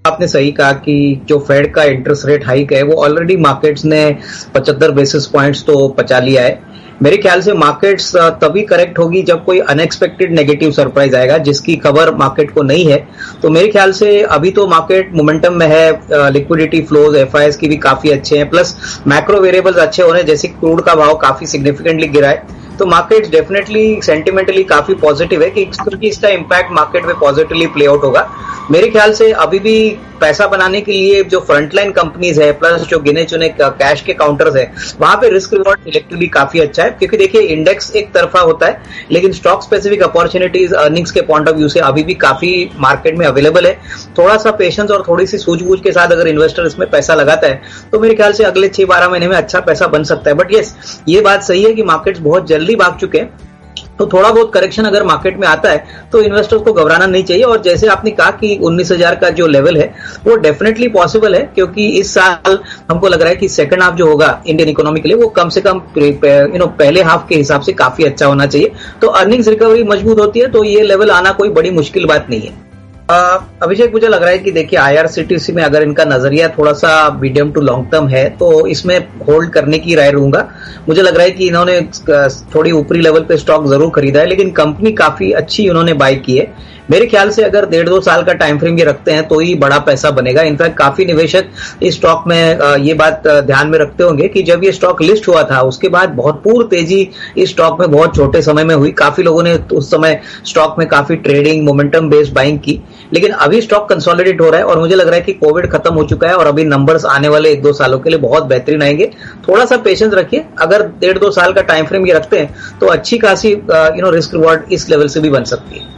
आपने सही कहा कि जो फेड का इंटरेस्ट रेट हाइक है वो ऑलरेडी मार्केट्स ने 75 बेसिस पॉइंट्स तो पचा लिया है। मेरे ख्याल से मार्केट्स तभी करेक्ट होगी जब कोई अनएक्सपेक्टेड नेगेटिव सरप्राइज आएगा जिसकी खबर मार्केट को नहीं है। तो मेरे ख्याल से अभी तो मार्केट मोमेंटम में है, लिक्विडिटी फ्लोज एफआईएस की भी काफी अच्छे हैं, प्लस मैक्रो वेरिएबल्स अच्छे हो रहे हैं, जैसे क्रूड का भाव काफी सिग्निफिकेंटली गिरा है। तो मार्केट डेफिनेटली सेंटिमेंटली काफी पॉजिटिव है क्योंकि इसका इम्पैक्ट मार्केट में पॉजिटिवली प्ले आउट होगा। मेरे ख्याल से अभी भी पैसा बनाने के लिए जो फ्रंटलाइन कंपनीज है प्लस जो गिने चुने कैश के काउंटर्स है वहां पे रिस्क रिवॉर्ड इलेक्टिवली काफी अच्छा है, क्योंकि देखिए इंडेक्स एक तरफा होता है लेकिन स्टॉक स्पेसिफिक अपॉर्चुनिटीज अर्निंग्स के पॉइंट ऑफ व्यू से अभी भी काफी मार्केट में अवेलेबल है। थोड़ा सा पेशेंस और थोड़ी सी सूझबूझ के साथ अगर इन्वेस्टर इसमें पैसा लगाता है तो मेरे ख्याल से अगले 6-12 महीने में अच्छा पैसा बन सकता है। बट यस, ये बात सही है कि मार्केट्स बहुत जल्दी भाग चुके हैं, तो थोड़ा बहुत करेक्शन अगर मार्केट में आता है तो इन्वेस्टर्स को घबराना नहीं चाहिए। और जैसे आपने कहा कि 19,000 का जो लेवल है वो डेफिनेटली पॉसिबल है, क्योंकि इस साल हमको लग रहा है कि सेकंड हाफ जो होगा इंडियन इकोनॉमी के लिए वो कम से कम पहले हाफ के हिसाब से काफी अच्छा होना चाहिए। तो अर्निंग्स रिकवरी मजबूत होती है तो ये लेवल आना कोई बड़ी मुश्किल बात नहीं है। अभिषेक, मुझे लग रहा है कि देखिए आईआरसीटीसी में अगर इनका नजरिया थोड़ा सा मीडियम टू लॉन्ग टर्म है तो इसमें होल्ड करने की राय रहूंगा। मुझे लग रहा है कि इन्होंने थोड़ी ऊपरी लेवल पे स्टॉक जरूर खरीदा है लेकिन कंपनी काफी अच्छी उन्होंने बाय की है। मेरे ख्याल से अगर 1.5-2 साल का टाइम फ्रेम ये रखते हैं तो ही बड़ा पैसा बनेगा। इनफैक्ट काफी निवेशक इस स्टॉक में ये बात ध्यान में रखते होंगे कि जब ये स्टॉक लिस्ट हुआ था उसके बाद भरपूर तेजी इस स्टॉक में बहुत छोटे समय में हुई। काफी लोगों ने उस समय स्टॉक में काफी ट्रेडिंग मोमेंटम बेस्ड बाइंग की, लेकिन अभी स्टॉक कंसोलिडेट हो रहा है और मुझे लग रहा है कि कोविड खत्म हो चुका है और अभी नंबर्स आने वाले 1-2 सालों के लिए बहुत बेहतरीन आएंगे। थोड़ा सा पेशेंस रखिए, अगर 1.5-2 साल का टाइम फ्रेम ये रखते हैं तो अच्छी खासी रिस्क रिवॉर्ड इस लेवल से भी बन सकती है।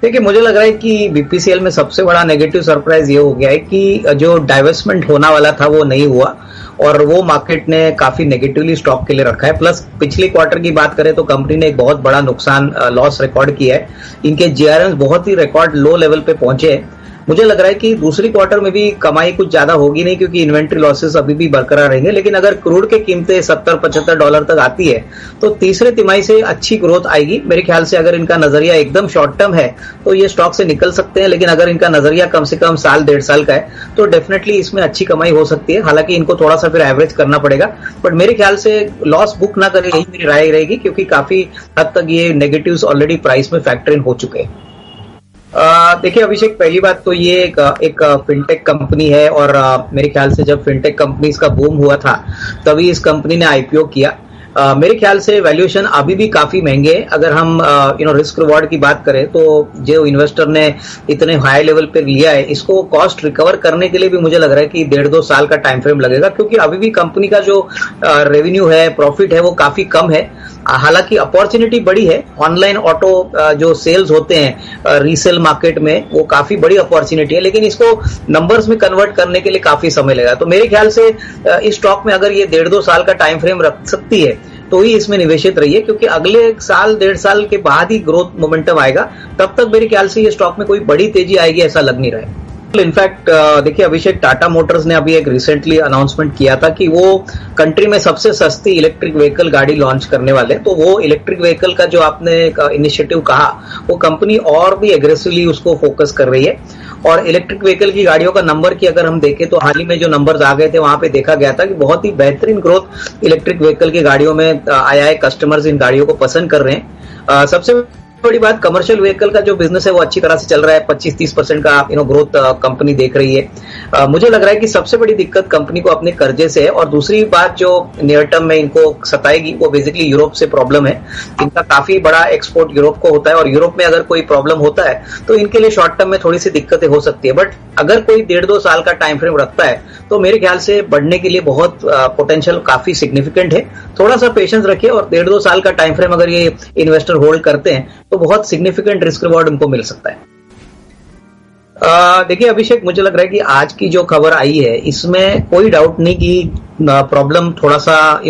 देखिए, मुझे लग रहा है कि बीपीसीएल में सबसे बड़ा नेगेटिव सरप्राइज ये हो गया है कि जो डाइवेस्टमेंट होना वाला था वो नहीं हुआ और वो मार्केट ने काफी नेगेटिवली स्टॉक के लिए रखा है। प्लस पिछले क्वार्टर की बात करें तो कंपनी ने एक बहुत बड़ा नुकसान लॉस रिकॉर्ड किया है। इनके जीआरएम बहुत ही रिकॉर्ड लो लेवल पे पहुंचे हैं। मुझे लग रहा है कि दूसरी क्वार्टर में भी कमाई कुछ ज्यादा होगी नहीं क्योंकि इन्वेंट्री लॉसेस अभी भी बरकरार रहेंगे, लेकिन अगर क्रूड के कीमतें $70-75 तक आती है तो तीसरे तिमाही से अच्छी ग्रोथ आएगी। मेरे ख्याल से अगर इनका नजरिया एकदम शॉर्ट टर्म है तो ये स्टॉक से निकल सकते हैं, लेकिन अगर इनका नजरिया कम से कम साल 1.5 साल का है तो डेफिनेटली इसमें अच्छी कमाई हो सकती है। हालांकि इनको थोड़ा सा फिर एवरेज करना पड़ेगा, बट मेरे ख्याल से लॉस बुक ना करें, यही मेरी राय रहेगी, क्योंकि काफी हद तक ये नेगेटिव्स ऑलरेडी प्राइस में फैक्टर इन हो चुके हैं। देखिए अभिषेक, पहली बात तो ये एक फिनटेक कंपनी है और मेरे ख्याल से जब फिनटेक कंपनीज का बूम हुआ था तभी इस कंपनी ने आईपीओ किया। मेरे ख्याल से वैल्यूएशन अभी भी काफी महंगे है। अगर हम रिस्क रिवॉर्ड की बात करें तो जो इन्वेस्टर ने इतने हाई लेवल पे लिया है इसको कॉस्ट रिकवर करने के लिए भी मुझे लग रहा है कि 1.5-2 साल का टाइम फ्रेम लगेगा, क्योंकि अभी भी कंपनी का जो रेवेन्यू है, प्रॉफिट है, वो काफी कम है। हालांकि अपॉर्चुनिटी बड़ी है, ऑनलाइन ऑटो जो सेल्स होते हैं रीसेल मार्केट में वो काफी बड़ी अपॉर्चुनिटी है, लेकिन इसको नंबर्स में कन्वर्ट करने के लिए काफी समय लगेगा। तो मेरे ख्याल से इस स्टॉक में अगर ये 1.5-2 साल का टाइम फ्रेम रख सकती है तो ही इसमें निवेशित रहिए, क्योंकि अगले साल 1.5 साल के बाद ही ग्रोथ मोमेंटम आएगा। तब तक मेरे ख्याल से ये स्टॉक में कोई बड़ी तेजी आएगी ऐसा लग नहीं रहा है। इनफैक्ट देखिए अभिषेक, टाटा मोटर्स ने अभी एक रिसेंटली अनाउंसमेंट किया था कि वो कंट्री में सबसे सस्ती इलेक्ट्रिक व्हीकल गाड़ी लॉन्च करने वाले। तो वो इलेक्ट्रिक व्हीकल का जो आपने इनिशिएटिव कहा वो कंपनी और भी एग्रेसिवली उसको फोकस कर रही है। और इलेक्ट्रिक व्हीकल की गाड़ियों का नंबर की अगर हम देखें तो हाल ही में जो नंबर्स आ गए थे वहां पे देखा गया था कि बहुत ही बेहतरीन ग्रोथ इलेक्ट्रिक व्हीकल की गाड़ियों में आया है। कस्टमर्स इन गाड़ियों को पसंद कर रहे हैं। सबसे बड़ी बात, कमर्शियल व्हीकल का जो बिजनेस है वो अच्छी तरह से चल रहा है। 25-30% का ग्रोथ कंपनी देख रही है। मुझे लग रहा है कि सबसे बड़ी दिक्कत कंपनी को अपने कर्जे से है। और दूसरी बात जो नियर टर्म में इनको सताएगी वो बेसिकली यूरोप से प्रॉब्लम है। इनका काफी बड़ा एक्सपोर्ट यूरोप को होता है और यूरोप में अगर कोई प्रॉब्लम होता है तो इनके लिए शॉर्ट टर्म में थोड़ी सी दिक्कतें हो सकती है। बट अगर कोई 1.5-2 साल का टाइम फ्रेम रखता है तो मेरे ख्याल से बढ़ने के लिए बहुत पोटेंशियल काफी सिग्निफिकेंट है। थोड़ा सा पेशेंस रखिए और 1.5-2 साल का टाइम फ्रेम अगर ये इन्वेस्टर होल्ड करते हैं तो बहुत सिग्निफिकेंट रिस्क रिवॉर्ड उनको मिल सकता है। देखिए अभिषेक, मुझे लग रहा है कि आज की जो खबर आई है इसमें कोई डाउट नहीं कि प्रॉब्लम थोड़ा सा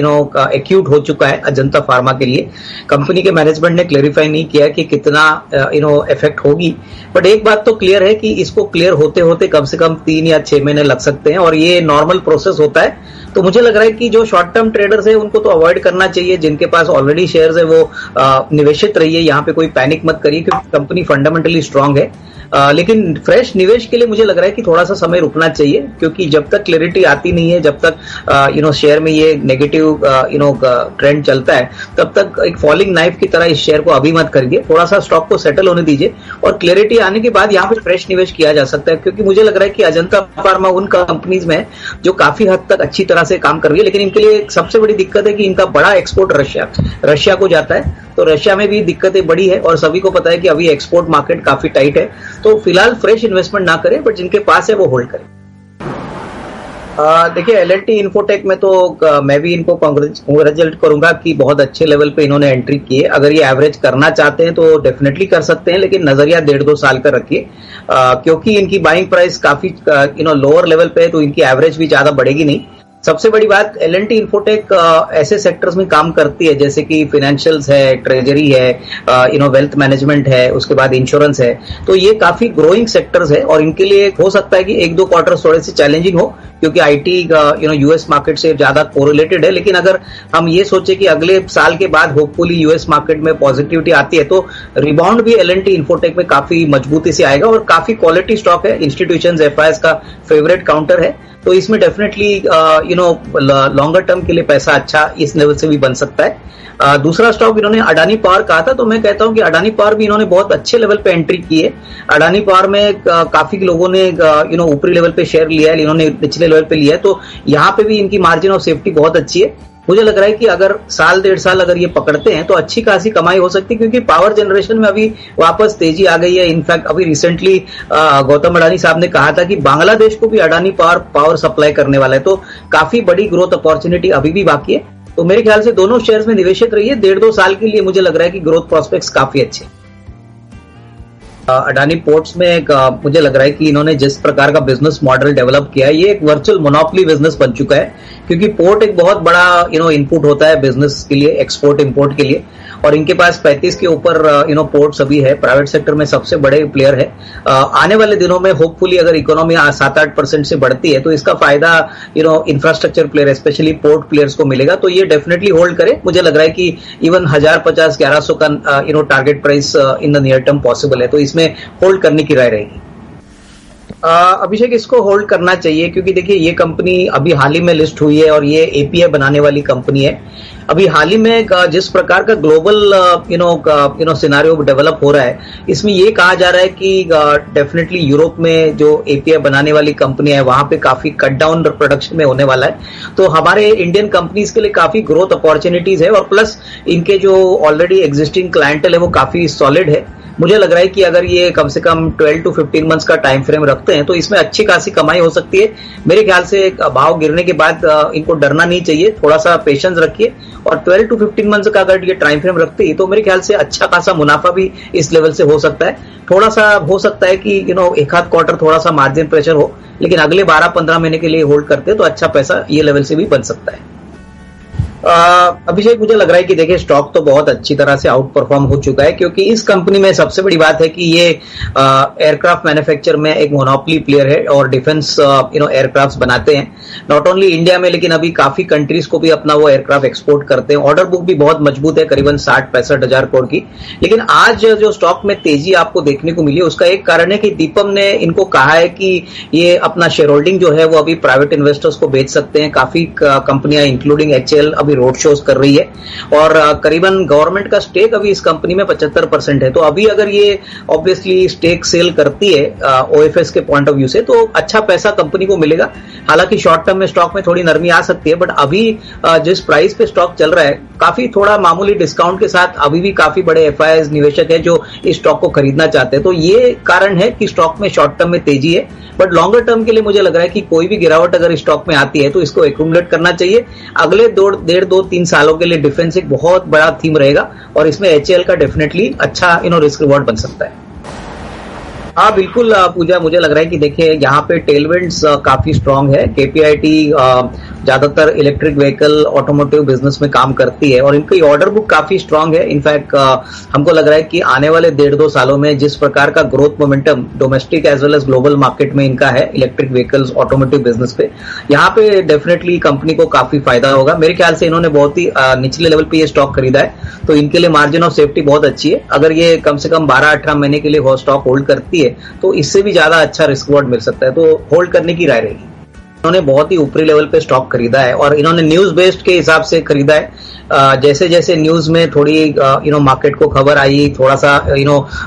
एक्यूट हो चुका है अजंता फार्मा के लिए। कंपनी के मैनेजमेंट ने क्लेरिफाई नहीं किया कि कितना इफेक्ट होगी, बट एक बात तो क्लियर है कि इसको क्लियर होते होते कम से कम 3 या 6 महीने लग सकते हैं और ये नॉर्मल प्रोसेस होता है। तो मुझे लग रहा है कि जो शॉर्ट टर्म ट्रेडर्स है उनको तो अवॉइड करना चाहिए, जिनके पास ऑलरेडी शेयर्स है वो निवेशित रहिए, यहाँ पे कोई पैनिक मत करिए क्योंकि कंपनी फंडामेंटली स्ट्रांग है। लेकिन फ्रेश निवेश के लिए मुझे लग रहा है कि थोड़ा सा समय रुकना चाहिए, क्योंकि जब तक क्लैरिटी आती नहीं है, जब तक शेयर में ये नेगेटिव ट्रेंड चलता है, तब तक एक फॉलिंग नाइफ की तरह इस शेयर को अभी मत खरीदिए, थोड़ा सा स्टॉक को सेटल होने दीजिए और क्लैरिटी आने के बाद यहाँ पे फ्रेश निवेश किया जा सकता है। क्योंकि मुझे लग रहा है कि अजंता फार्मा उन कंपनीज में जो काफी हद तक अच्छी तरह से काम कर रही है, लेकिन इनके लिए सबसे बड़ी दिक्कत है कि इनका बड़ा एक्सपोर्ट रशिया को जाता है, तो रशिया में भी दिक्कतें बड़ी है और सभी को पता है कि अभी एक्सपोर्ट मार्केट काफी टाइट है। तो फिलहाल फ्रेश इन्वेस्टमेंट ना करें, बट जिनके पास है वो होल्ड करें। देखिए L&T इन्फोटेक में तो मैं भी इनको कांग्रेचुलेट करूंगा कि बहुत अच्छे लेवल पे इन्होंने एंट्री की है। अगर ये एवरेज करना चाहते हैं तो डेफिनेटली कर सकते हैं, लेकिन नजरिया 1.5-2 साल का रखिए, क्योंकि इनकी बाइंग प्राइस काफी लोअर लेवल पे है, तो इनकी एवरेज भी ज्यादा बढ़ेगी नहीं। सबसे बड़ी बात, L&T इन्फोटेक ऐसे सेक्टर्स में काम करती है जैसे कि फाइनेंशियल्स है, ट्रेजरी है, वेल्थ मैनेजमेंट है, उसके बाद इंश्योरेंस है, तो ये काफी ग्रोइंग सेक्टर्स है और इनके लिए हो सकता है कि 1-2 क्वार्टर थोड़े से चैलेंजिंग हो, क्योंकि आईटी यूएस मार्केट से ज्यादा कोरिलेटेड है। लेकिन अगर हम ये सोचे कि अगले साल के बाद होपफुली यूएस मार्केट में पॉजिटिविटी आती है, तो रिबाउंड भी L&T इन्फोटेक में काफी मजबूती से आएगा और काफी क्वालिटी स्टॉक है, इंस्टीट्यूशंस एफआईएस का फेवरेट काउंटर है, तो इसमें डेफिनेटली लॉन्गर टर्म के लिए पैसा अच्छा इस लेवल से भी बन सकता है। दूसरा स्टॉक इन्होंने अडानी पावर कहा था, तो मैं कहता हूं कि अडानी पावर भी इन्होंने बहुत अच्छे लेवल पे एंट्री की है। अडानी पावर में काफी लोगों ने ऊपरी लेवल पे शेयर लिया है, इन्होंने निचले लेवल पे लिया है, तो यहाँ पे भी इनकी मार्जिन ऑफ सेफ्टी बहुत अच्छी है। मुझे लग रहा है कि अगर साल 1.5 साल अगर ये पकड़ते हैं तो अच्छी खासी कमाई हो सकती है, क्योंकि पावर जनरेशन में अभी वापस तेजी आ गई है। इनफैक्ट अभी रिसेंटली गौतम अडानी साहब ने कहा था कि बांग्लादेश को भी अडानी पावर सप्लाई करने वाला है, तो काफी बड़ी ग्रोथ अपॉर्चुनिटी अभी भी बाकी है। तो मेरे ख्याल से दोनों शेयर्स में निवेशित रहिए, 1.5-2 साल के लिए मुझे लग रहा है कि ग्रोथ प्रोस्पेक्ट्स काफी अच्छे। अडानी पोर्ट्स में मुझे लग रहा है कि इन्होंने जिस प्रकार का बिजनेस मॉडल डेवलप किया है, ये एक वर्चुअल मोनोपोली बिजनेस बन चुका है, क्योंकि पोर्ट एक बहुत बड़ा इनपुट होता है बिजनेस के लिए, एक्सपोर्ट इंपोर्ट के लिए, और इनके पास 35 के ऊपर पोर्ट्स अभी है, प्राइवेट सेक्टर में सबसे बड़े प्लेयर है। आने वाले दिनों में होपफुली अगर इकोनॉमी 7-8% से बढ़ती है तो इसका फायदा infrastructure player specially port players को मिलेगा, तो ये डेफिनेटली होल्ड करे। मुझे लग रहा है कि इवन 1050-1100 का target price in the near term possible है, तो इसमें होल्ड करने की राय रहेगी। अभिषेक, इसको होल्ड करना चाहिए, क्योंकि देखिए ये कंपनी अभी हाल ही में लिस्ट हुई है और ये एपीआई बनाने वाली कंपनी है। अभी हाल ही में जिस प्रकार का ग्लोबल सिनारियो डेवलप हो रहा है, इसमें ये कहा जा रहा है कि डेफिनेटली यूरोप में जो एपीआई बनाने वाली कंपनी है वहां पे काफी कट डाउन प्रोडक्शन में होने वाला है, तो हमारे इंडियन कंपनीज के लिए काफी ग्रोथ अपॉर्चुनिटीज है, और प्लस इनके जो ऑलरेडी एग्जिस्टिंग क्लाइंटल है वो काफी सॉलिड है। मुझे लग रहा है कि अगर ये कम से कम 12 to 15 मंथ्स का टाइम फ्रेम रखते हैं तो इसमें अच्छी खासी कमाई हो सकती है। मेरे ख्याल से भाव गिरने के बाद इनको डरना नहीं चाहिए, थोड़ा सा पेशेंस रखिए, और 12 to 15 मंथ्स का अगर ये टाइम फ्रेम रखते हैं तो मेरे ख्याल से अच्छा खासा मुनाफा भी इस लेवल से हो सकता है। थोड़ा सा हो सकता है कि एक आध क्वार्टर थोड़ा सा मार्जिन प्रेशर हो, लेकिन अगले 12-15 महीने के लिए होल्ड करते हैं तो अच्छा पैसा ये लेवल से भी बन सकता है। अभिषेक, मुझे लग रहा है कि देखिए स्टॉक तो बहुत अच्छी तरह से आउट परफॉर्म हो चुका है, क्योंकि इस कंपनी में सबसे बड़ी बात है कि ये एयरक्राफ्ट मैन्युफैक्चर में एक मोनोपोली प्लेयर है और डिफेंस एयरक्राफ्ट बनाते हैं, नॉट ओनली इंडिया में लेकिन अभी काफी कंट्रीज को भी अपना वो एयरक्राफ्ट एक्सपोर्ट करते हैं। ऑर्डर बुक भी बहुत मजबूत है, करीबन 60-65 हजार करोड़ की। लेकिन आज जो स्टॉक में तेजी आपको देखने को मिली उसका एक कारण है कि दीपम ने इनको कहा है कि ये अपना शेयर होल्डिंग जो है वो अभी प्राइवेट इन्वेस्टर्स को बेच सकते हैं। काफी कंपनियां इंक्लूडिंग HL अभी रोड शोज कर रही है, और करीबन गवर्नमेंट का स्टेक अभी इस कंपनी में 75% है। तो अभी अगर ये ऑब्वियसली स्टेक सेल करती है OFS के पॉइंट ऑफ व्यू से तो अच्छा पैसा कंपनी को मिलेगा। हालांकि शॉर्ट टर्म में स्टॉक में थोड़ी नरमी आ सकती है, बट अभी जिस प्राइस पे स्टॉक चल रहा है काफी थोड़ा मामूली डिस्काउंट के साथ अभी भी काफी बड़े FIIs निवेशक है जो इस स्टॉक को खरीदना चाहते हैं। तो ये कारण है कि स्टॉक में शॉर्ट टर्म में तेजी है, बट लॉन्गर टर्म के लिए मुझे लग रहा है कि कोई भी गिरावट अगर स्टॉक में आती है तो इसको एक्यूमुलेट करना चाहिए। अगले 1.5-2-3 सालों के लिए डिफेंस एक बहुत बड़ा थीम रहेगा और इसमें HL का डेफिनेटली अच्छा रिस्क रिवॉर्ड बन सकता है। हाँ बिल्कुल पूजा, मुझे लग रहा है कि देखिए यहाँ पे टेलविंड्स काफी स्ट्रांग है। केपीआईटी ज्यादातर इलेक्ट्रिक व्हीकल ऑटोमोटिव बिजनेस में काम करती है और इनकी ऑर्डर बुक काफी स्ट्रांग है। इनफैक्ट हमको लग रहा है कि आने वाले 1.5-2 सालों में जिस प्रकार का growth momentum domestic as well as global market में इनका है इलेक्ट्रिक व्हीकल्स ऑटोमोटिव बिजनेस पे, यहाँ पे डेफिनेटली कंपनी को काफी फायदा होगा। मेरे ख्याल से इन्होंने बहुत ही निचले लेवल पे ये स्टॉक खरीदा है, तो इनके लिए मार्जिन ऑफ सेफ्टी बहुत अच्छी है। अगर ये कम से कम 12-18 महीने के लिए वो स्टॉक होल्ड करती है तो इससे भी ज्यादा अच्छा रिस्क रिवॉर्ड मिल सकता है, तो होल्ड करने की राय रहेगी। इन्होंने बहुत ही ऊपरी लेवल पे स्टॉक खरीदा है और इन्होंने न्यूज बेस्ड के हिसाब से खरीदा है। जैसे जैसे न्यूज में थोड़ी मार्केट को खबर आई, थोड़ा सा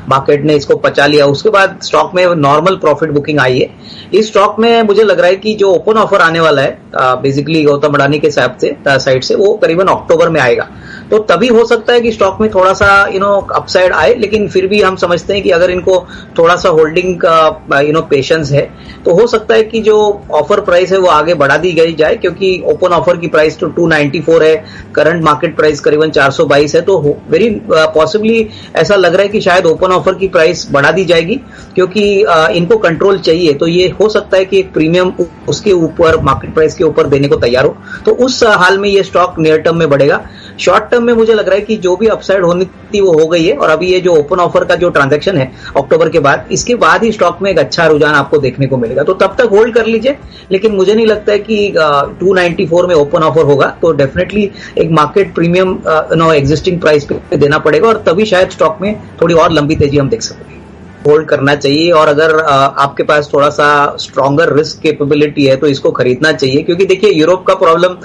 मार्केट ने इसको पचा लिया, उसके बाद स्टॉक में नॉर्मल प्रॉफिट बुकिंग आई है। इस स्टॉक में मुझे लग रहा है कि जो ओपन ऑफर आने वाला है बेसिकली गौतम अडानी के साइड से वो करीबन अक्टूबर में आएगा, तो तभी हो सकता है कि स्टॉक में थोड़ा सा अपसाइड आए। लेकिन फिर भी हम समझते हैं कि अगर इनको थोड़ा सा होल्डिंग का पेशेंस है तो हो सकता है कि जो ऑफर प्राइस है वो आगे बढ़ा दी गई जाए, क्योंकि ओपन ऑफर की प्राइस तो 294 है, करंट मार्केट प्राइस करीबन 422 है, तो वेरी पॉसिबली ऐसा लग रहा है कि शायद ओपन ऑफर की प्राइस बढ़ा दी जाएगी, क्योंकि इनको कंट्रोल चाहिए। तो ये हो सकता है कि एक प्रीमियम उसके ऊपर मार्केट प्राइस के ऊपर देने को तैयार हो, तो उस हाल में ये स्टॉक नियर टर्म में बढ़ेगा। शॉर्ट टर्म में मुझे लग रहा है कि जो भी अपसाइड होनी थी वो हो गई है, और अभी ये जो ओपन ऑफर का जो ट्रांजैक्शन है अक्टूबर के बाद, इसके बाद ही स्टॉक में एक अच्छा रुझान आपको देखने को मिलेगा, तो तब तक होल्ड कर लीजिए। लेकिन मुझे नहीं लगता है कि 294 में ओपन ऑफर होगा, तो डेफिनेटली एक मार्केट प्रीमियम एग्जिस्टिंग प्राइस पे देना पड़ेगा, और तभी शायद स्टॉक में थोड़ी और लंबी तेजी हम देख सकेंगे। होल्ड करना चाहिए, और अगर आपके पास थोड़ा सा स्ट्रॉन्गर रिस्क कैपेबिलिटी है तो इसको खरीदना चाहिए, क्योंकि देखिए यूरोप का प्रॉब्लम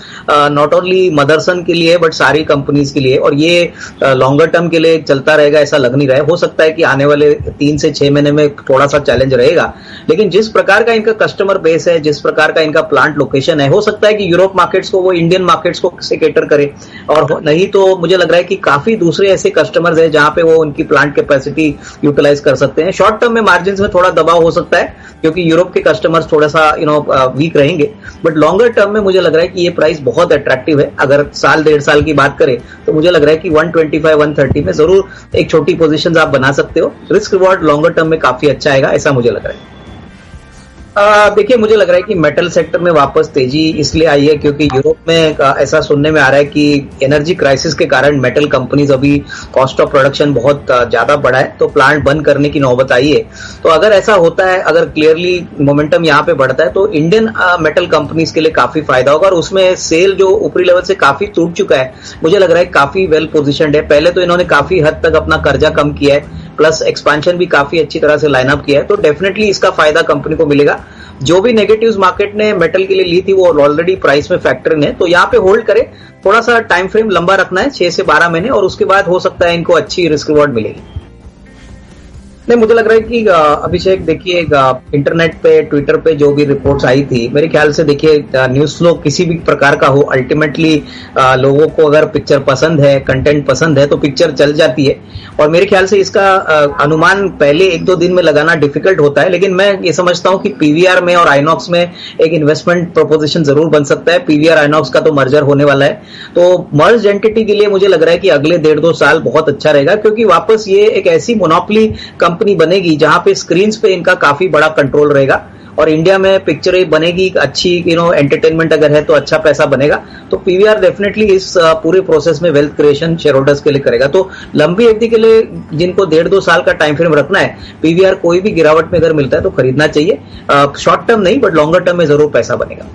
नॉट ओनली मदरसन के लिए बट सारी कंपनीज के लिए, और ये लॉन्गर टर्म के लिए चलता रहेगा ऐसा लग नहीं रहा है। हो सकता है कि आने वाले 3 से 6 महीने में थोड़ा सा चैलेंज रहेगा, लेकिन जिस प्रकार का इनका कस्टमर बेस है, जिस प्रकार का इनका प्लांट लोकेशन है, हो सकता है कि यूरोप मार्केट्स को वो इंडियन मार्केट्स को से कैटर करे, और नहीं तो मुझे लग रहा है कि काफी दूसरे ऐसे कस्टमर्स है जहां पे वो उनकी प्लांट कैपेसिटी यूटिलाइज कर सकते हैं। शॉर्ट टर्म में मार्जिन में थोड़ा दबाव हो सकता है, क्योंकि यूरोप के कस्टमर्स थोड़ा सा वीक रहेंगे, बट लॉन्गर टर्म में मुझे लग रहा है कि ये प्राइस बहुत अट्रैक्टिव है। अगर साल 1.5 साल की बात करें तो मुझे लग रहा है कि 125-130 में जरूर एक छोटी पोजीशन आप बना सकते हो। रिस्क रिवॉर्ड लॉन्गर टर्म में काफी अच्छा आएगा, ऐसा मुझे लग रहा है। देखिए मुझे लग रहा है कि मेटल सेक्टर में वापस तेजी इसलिए आई है क्योंकि यूरोप में ऐसा सुनने में आ रहा है कि एनर्जी क्राइसिस के कारण मेटल कंपनीज अभी कॉस्ट ऑफ प्रोडक्शन बहुत ज्यादा बढ़ा है, तो प्लांट बंद करने की नौबत आई है। तो अगर ऐसा होता है, अगर क्लियरली मोमेंटम यहाँ पे बढ़ता है, तो इंडियन मेटल कंपनीज के लिए काफी फायदा होगा, और उसमें सेल जो ऊपरी लेवल से काफी टूट चुका है, मुझे लग रहा है काफी वेल पोजिशनड है। पहले तो इन्होंने काफी हद तक अपना कर्जा कम किया है, प्लस एक्सपेंशन भी काफी अच्छी तरह से लाइन अप किया है, तो डेफिनेटली इसका फायदा कंपनी को मिलेगा। जो भी नेगेटिव्स मार्केट ने मेटल के लिए ली थी वो ऑलरेडी प्राइस में फैक्टर इन है, तो यहाँ पे होल्ड करें। थोड़ा सा टाइम फ्रेम लंबा रखना है, 6 से 12 महीने, और उसके बाद हो सकता है इनको अच्छी रिस्क रिवॉर्ड मिलेगी। नहीं, मुझे लग रहा है कि अभिषेक देखिए इंटरनेट पे ट्विटर पे जो भी रिपोर्ट्स आई थी, मेरे ख्याल से देखिए न्यूज फ्लो किसी भी प्रकार का हो, अल्टीमेटली लोगों को अगर पिक्चर पसंद है, कंटेंट पसंद है, तो पिक्चर चल जाती है। और मेरे ख्याल से इसका अनुमान पहले 1-2 दिन में लगाना डिफिकल्ट होता है, लेकिन मैं ये समझता हूँ कि पीवीआर में और आइनॉक्स में एक इन्वेस्टमेंट प्रोपोजिशन जरूर बन सकता है। पीवीआर आइनॉक्स का तो मर्जर होने वाला है, तो मर्ज एंटिटी के लिए मुझे लग रहा है कि अगले 1.5-2 साल बहुत अच्छा रहेगा, क्योंकि वापस ये एक ऐसी मोनोपोली कंपनी बनेगी जहां पे स्क्रीन्स पे इनका काफी बड़ा कंट्रोल रहेगा, और इंडिया में पिक्चरें बनेगी अच्छी, एंटरटेनमेंट अगर है तो अच्छा पैसा बनेगा। तो पीवीआर डेफिनेटली इस पूरे प्रोसेस में वेल्थ क्रिएशन शेयर होल्डर्स के लिए करेगा। तो लंबी अवधि के लिए जिनको 1.5-2 साल का टाइम फ्रेम रखना है, पीवीआर कोई भी गिरावट में अगर मिलता है तो खरीदना चाहिए। शॉर्ट टर्म नहीं बट लॉन्गर टर्म में जरूर पैसा बनेगा।